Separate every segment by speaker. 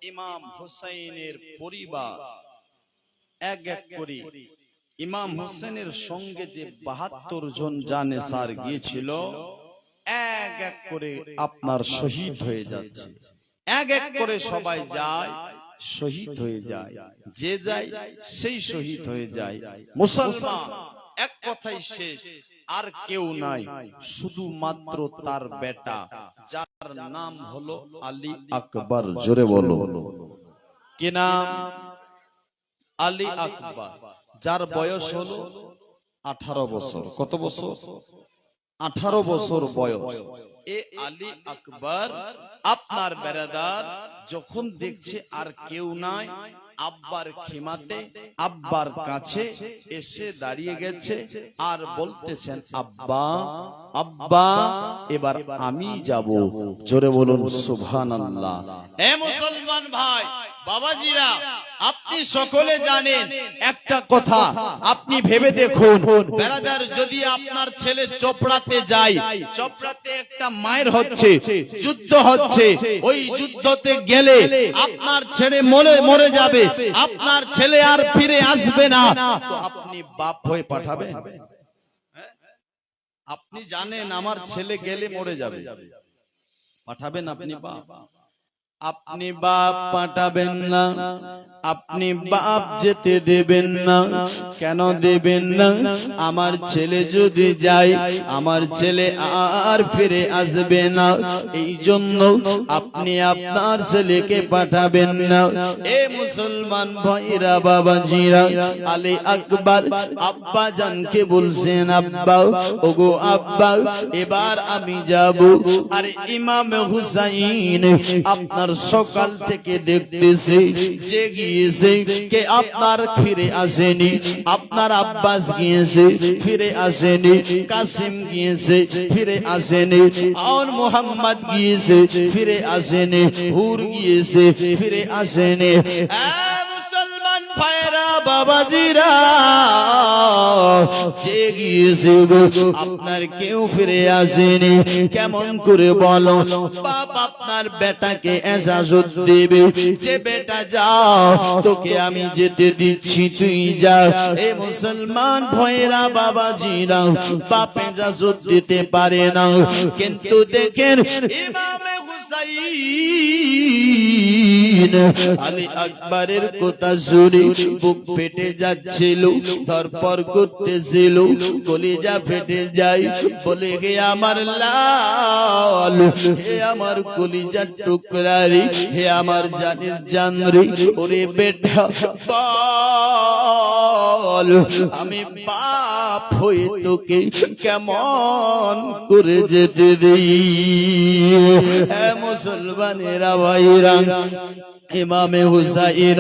Speaker 1: ইমাম হুসাইনের পরিবার এক এক করে ইমাম হুসেনের সঙ্গে যে ৭২ জন জানেসার গিয়েছিল এক এক করে আপনার শহীদ হয়ে যাচ্ছে। এক এক করে সবাই যায়, শহীদ হয়ে যায়। যে যায় সেই শহীদ হয়ে যায়। মুসলমান এক কথাই শেষ, আর কেউ নাই, শুধুমাত্র তার বেটা, যার নাম হলো আলী আকবর। জোরে বলো কি নাম? আলী আকবর, যার বয়স হলো 18 বছর। কত বছর? 18 বছর বয়স। এ আলী আকবর আপনার বেরাদার যখন দেখছে আর কেউ নাই, আব্বার খিমাতে আব্বার কাছে এসে দাঁড়িয়ে গেছে আর বলতেছেন, আব্বা আব্বা এবার আমি যাব। জোরে বলুন সুবহানাল্লাহ। এ মুসলমান ভাই বাবাজিরা, আপনি সকলে জানেন একটা কথা, আপনি ভেবে দেখুন বেরাদার, যদি আপনার ছেলে চোপড়াতে যায়, চোপড়াতে একটা মায়ের হচ্ছে, যুদ্ধ হচ্ছে, ওই যুদ্ধতে গেলে আপনার ছেলে মরে যাবে, আপনার ছেলে আর ফিরে আসবে না, তো আপনি বাপ হয়ে পাঠাবেন? আপনি জানেন আমার ছেলে গেলে মরে যাবে, পাঠাবেন আপনি বাপ? আপনি বাপ পাঠাবেন না, আপনি বাপ যেতে দেবেন না। কেন দেবেন না? আমার ছেলে যদি যায়, আমার ছেলে আর ফিরে আসবে না, এই জন্য আপনি আপনার ছেলেকে পাঠাবেন না। এ মুসলমান ভাইরা বাবাজিরা, আলী আকবর আব্বা জানকে বলছেন, আব্বা ওগো আব্বা এবার আমি যাব। আর ইমাম হুসাইন আপনার সকাল থেকে দেখতেছে যে গিয়েছে কে আপনার ফিরে আসেনি, আপনার আব্বাস গিয়েছে ফিরে আসেনি, কাসিম গিয়েছে ফিরে আসেনি, আর মোহাম্মদ গিয়েছে ফিরে আসেনি, হুর গিয়েছে ফিরে আসেনি। মুসলমান ভাইরা বাবাজিরা, যে গিয়েছে গো আপনার কেউ ফিরে আসেনি। কেমন করে বলো? বাপ আপনার বেটাকে এজাজত দেবে যে বেটা যাও, তোকে আমি যেতে দিচ্ছি, তুই যা। এ মুসলমান ভাইরা বাবাজিরা, বাপ এজাজত দিতে পারে না, কিন্তু দেখেন ইমামে হুসাইন আলী আকবরের কথা শুনে বুক ফেটে যাচ্ছিল, ধরপর করতেছিল, কলিজা ফেটে যায়। বলে হে আমার লাল, হে আমার কলিজার টুকরারি, হে আমার জানের জানরি, ওরে বেটা বল আমি বাপ হয়ে তোকে কেমন করে যেতে দেই? হে মুসলমানেরা ভাইরা, ইমামে হুসাইন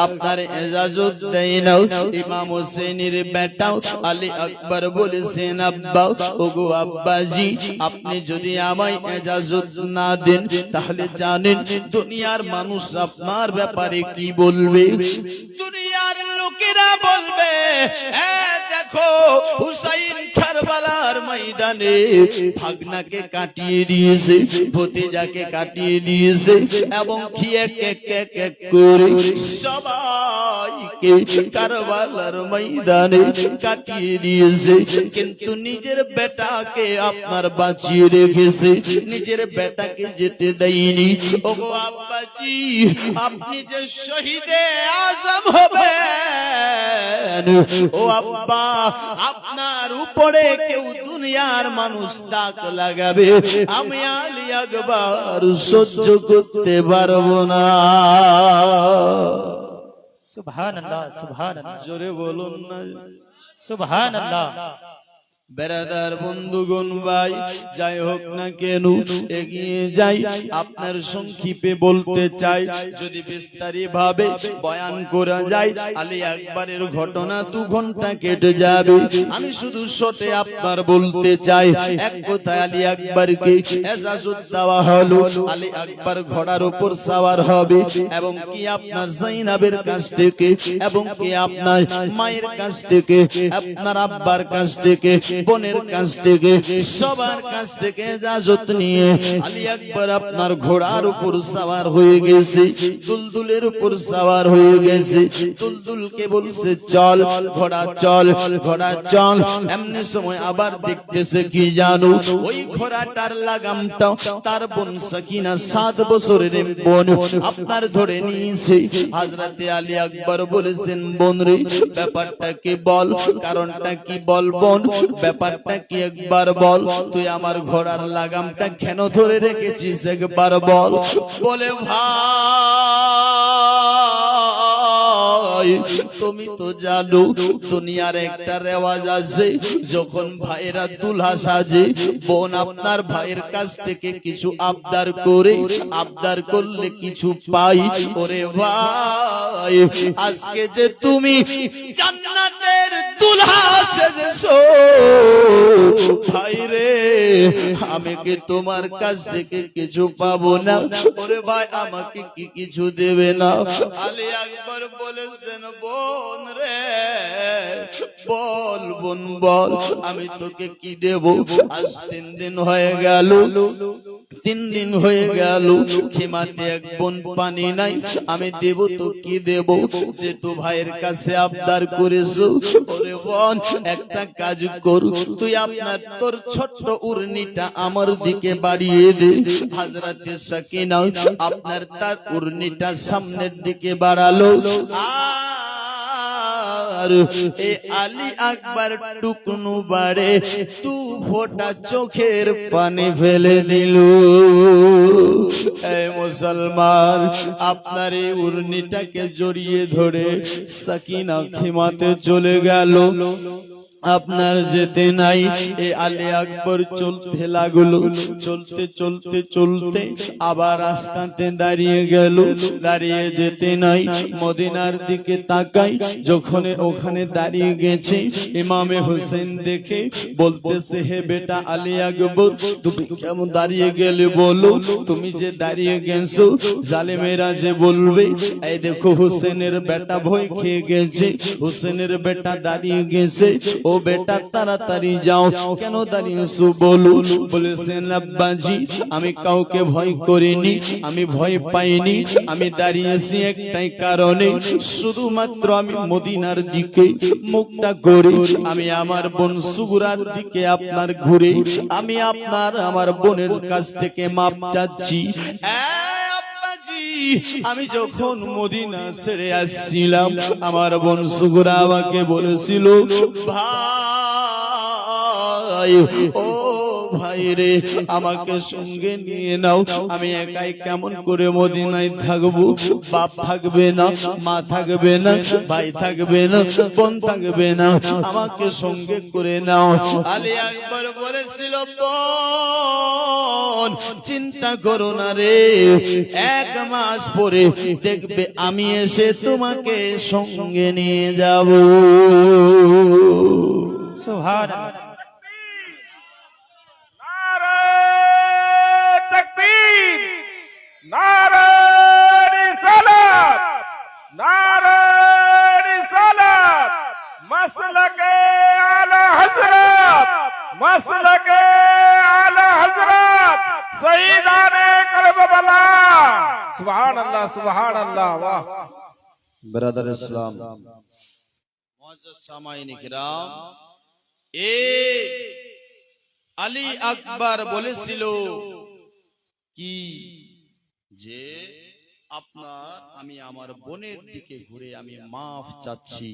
Speaker 1: আপনার এজাজত দেয় না। ইমাম হোসেনের বেটা আলী আকবর বলেছেন, আব্বা ওগো আব্বাজি আপনি যদি আমায় এজাজত না দেন, তাহলে জানেন দুনিয়ার মানুষ আপনার ব্যাপারে কি বলবে? দুনিয়ার লোকেরা বলবে, দেখো হুসাইন কারবালার ময়দানে ভাগনাকে কাটিয়ে দিয়েছে, ভতিজাকে কাটিয়ে দিয়েছে, এবং কি এক এক করে সবাইকে কারবালার ময়দানে কাটিয়ে দিয়েছে, কিন্তু নিজের বেটাকে আপনার বাঁচিয়ে রেখেছে, নিজের বেটাকে যেতে দেয়নি। ওগো আব্বাজি, আপনি যে শহীদে আজম হবেন, ও আব্বা আপনার উপরে কেউ দুনিয়ার মানুষ দাগ লাগাবে, আমি আলী আকবর সহ্য করতে পারবো না।
Speaker 2: সুবহানাল্লাহ সুবহানাল্লাহ,
Speaker 1: জোরে বলুন না
Speaker 2: সুবহানাল্লাহ।
Speaker 1: বেরাদার বন্ধুগণ ভাই, যাই হোক না কেন এগিয়ে যাই, আপনার সংক্ষেপে বলতে চাই, যদি বিস্তারিত ভাবে বয়ান করা যায় আলী আকবরের ঘটনা 2 ঘন্টা কেটে যাবে। আমি শুধু শর্টে আপনার বলতে চাই, এক কথায় আলী আকবরকে এজাজত দেওয়া হলো, আলী আকবর ঘোড়ার উপর সওয়ার হবে, এবং কি আপনার জাইনাবের কাছ থেকে, এবং কি আপনার মায়ের কাছ থেকে, আপনার আব্বার কাছ থেকে বোনের কাছ থেকে সবার কাছ থেকে ইজাজত নিয়ে আলী আকবর আপনার ঘোড়ার উপর সওয়ার হয়ে গেছে, দুলদুলের উপর সওয়ার হয়ে গেছে। দুলদুলকে বলছে চল ঘোড়া চল, ঘোড়া চল। এমনি সময় আবার দেখতেছে কি জানো, ওই ঘোড়াটার লাগামটা তার বোন সাকিনা 7 বছরের বোন আপনার ধরে নিয়েছে। হযরতে আলী আকবর বলেছেন বোন রে, ব্যাপারটা কি বল, কারণটা কি বল বোন, ব্যাপারটা কি একবার বল, তুই আমার ঘোড়ার লাগামটা কেন ধরে রেখেছিস একবার বল। বলে ভাই তুমি তো জানো দুনিয়ার একটা রেওয়াজ আছে, যখন ভাইরা দুলহা সাজে বোন আপনার ভাইয়ের কাছ থেকে কিছু আবদার করে, আবদার করলে কিছু পাই। ওরে ভাই আজকে যে তুমি জান্নাতের দুলহা সেজেছো ভাই রে, আমি কি তোমার কাছ থেকে কিছু পাবো না? ওরে ভাই আমাকে কি কিছু দেবে না? আলী আকবর বলেছেন বোন রে বল বোন বল, আমি তোকে কি দেব? আজ 3 দিন হয়ে গেল, 3 দিন হয়ে গেল খিমাতে এক বোন পানি নাই, আমি দেব তো কি দেব? যে তো ভাইয়ের কাছে আবদার করেছো। ওরে বোন একটা কাজ কর, তুই আপনার তোর ছোট্ট উরনিটা আমার দিকে বাড়িয়ে দে। হযরতে সাকিনা আপনার তার উরনিটা সামনের দিকে বাড়ালো, আর এ আলী আকবর টুকনু বাড়ে 2 ফোঁটা চোখের পানি ফেলে দিল। এই মুসলমান আপনার এই উরনিটাকে জড়িয়ে ধরে সাকিনা খিমাতে চলে গেল। আপনার যেতে নাই, এ আলী আকবর চলতে লাগলো, চলতে চলতে চলতে আবার রাস্তাতে দাঁড়িয়ে গেল। দাঁড়িয়ে যেতে নাই, মদিনার দিকে তাকাই, যখন ওখানে দাঁড়িয়ে গেছে ইমামে হোসেন দেখে বলতেছে হে বেটা আলী আকবর তুমি কেমন দাঁড়িয়ে গেলে বলো, তুমি যে দাঁড়িয়ে গেছো জালেমেরা যে বলবে। এই দেখো হোসেনের বেটা ভয় খেয়ে গেছে, হোসেনের বেটা দাঁড়িয়ে গেছে। ও বেটা তাড়াতাড়ি যাও, কেন দাঁড়িয়েছো বলো? বলেছেন আব্বাজি আমি কাউকে ভয় করিনি, আমি ভয় পাইনি, আমি দাঁড়িয়েছি একটাই কারণে, শুধুমাত্র আমি মদিনার দিকে মুখটা করে আমি আমার বোন সুগুরার দিকে আপনার ঘুরে আমি আপনার আমার বোনের কাছ থেকে মাপ চাচ্ছি। আমি যখন মদিনা ছেড়ে আসছিলাম আমার বোন সুগুরা আমাকে বলেছিল ভাই ও ভাই রে আমাকে সঙ্গে নিয়ে নাও, আমি একাই কেমন করে মদিনায় থাকবো, বাপ থাকবে না, মা থাকবে না, ভাই থাকবে না, বোন থাকবে না, আমাকে সঙ্গে করে নাও। আলী আকবর বলেছিল বোন চিন্তা করো না রে, 1 মাস পরে দেখবে আমি এসে তোমাকে সঙ্গে নিয়ে যাব।
Speaker 2: সুবহানাল্লাহ।
Speaker 3: तकबीर, नारे रिसालत, नारे रिसालत, मसलके आला हजरत, मसलके आला हजरत, शहीदाने करबला। सुभान अल्लाह, सुभान अल्लाह। वाह
Speaker 1: ब्रदर इस्लाम मुअज्जज़ सामाईन किराम, ए আলী আকবর বলেছিল কি যে আপনার আমি আমার বোনের দিকে ঘুরে আমি মাফ চাচ্ছি,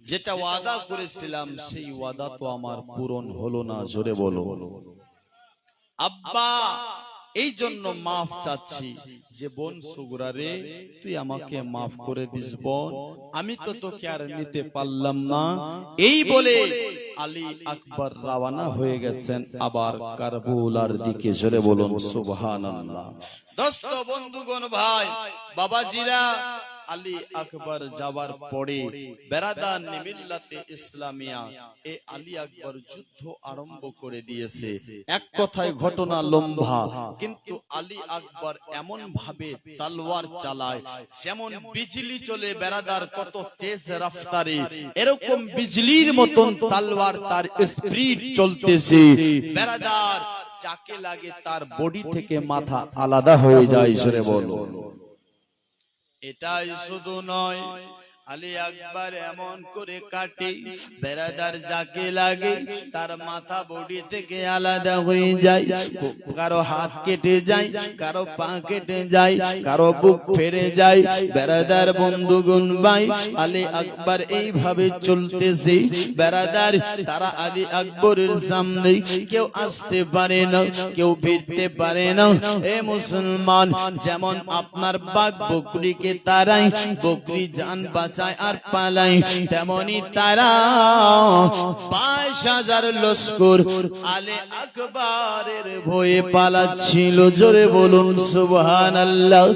Speaker 1: যেটা ওয়াদা করেছিলাম সেই ওয়াদা তো আমার পূরণ হলো না, জোরে বলো আব্বা এই জন্য মাফ চাচ্ছি যে বোন সুগুরা রে তুই আমাকে মাফ করে দিস বোন, আমি তো তোকে আর নিতে পারলাম না। এই বলে আলী আকবর রওনা হয়ে গেছেন আবার কারবালার দিকে, জোরে বলুন সুবহানাল্লাহ। দোস্ত বন্ধুগণ ভাই বাবাজিরা আলী আকবর যাওয়ার পরে বেরাদার মিল্লাতে ইসলামিয়া এ আলী আকবর যুদ্ধ আরম্ভ করে দিয়েছে। এক কথায় ঘটনা লম্বা, কিন্তু আলী আকবর এমন ভাবে তলোয়ার চালায় যেমন বিজলি চলে বেরাদার, কত তেজ রফতারে, এরকম বিজলির মতন তলোয়ার তার স্পিড চলতেছে বেরাদার, যাকে লাগে তার বডি থেকে মাথা আলাদা হয়ে যায়। জোরে বলো। এটাই শুধু নয়, আলী আকবর এমন করে কাটে বেরাদার, যাকে লাগে তার মাথা বডি থেকে আলাদা হয়ে যায়। কারো হাত কেটে যায়, কারো পা কেটে যায়, কারো বুক ফেড়ে যায়। বেরাদার বন্ধুগণ ভাই, আলী আকবর এইভাবে চলতেছে বেরাদার। তারা আলী আকবরের সামনে কেউ আসতে পারে না, কেউ ফিরতে পারে না। এ মুসলমান, যেমন আপনার বাঘ বকরিকে তারাই বকরি জান বাঁচায় আর পালাই, তেমনি তারা 22,000 লস্কর আলী আকবরের ভয়ে পালাচ্ছিল। জোরে বলুন সুবহানাল্লাহ।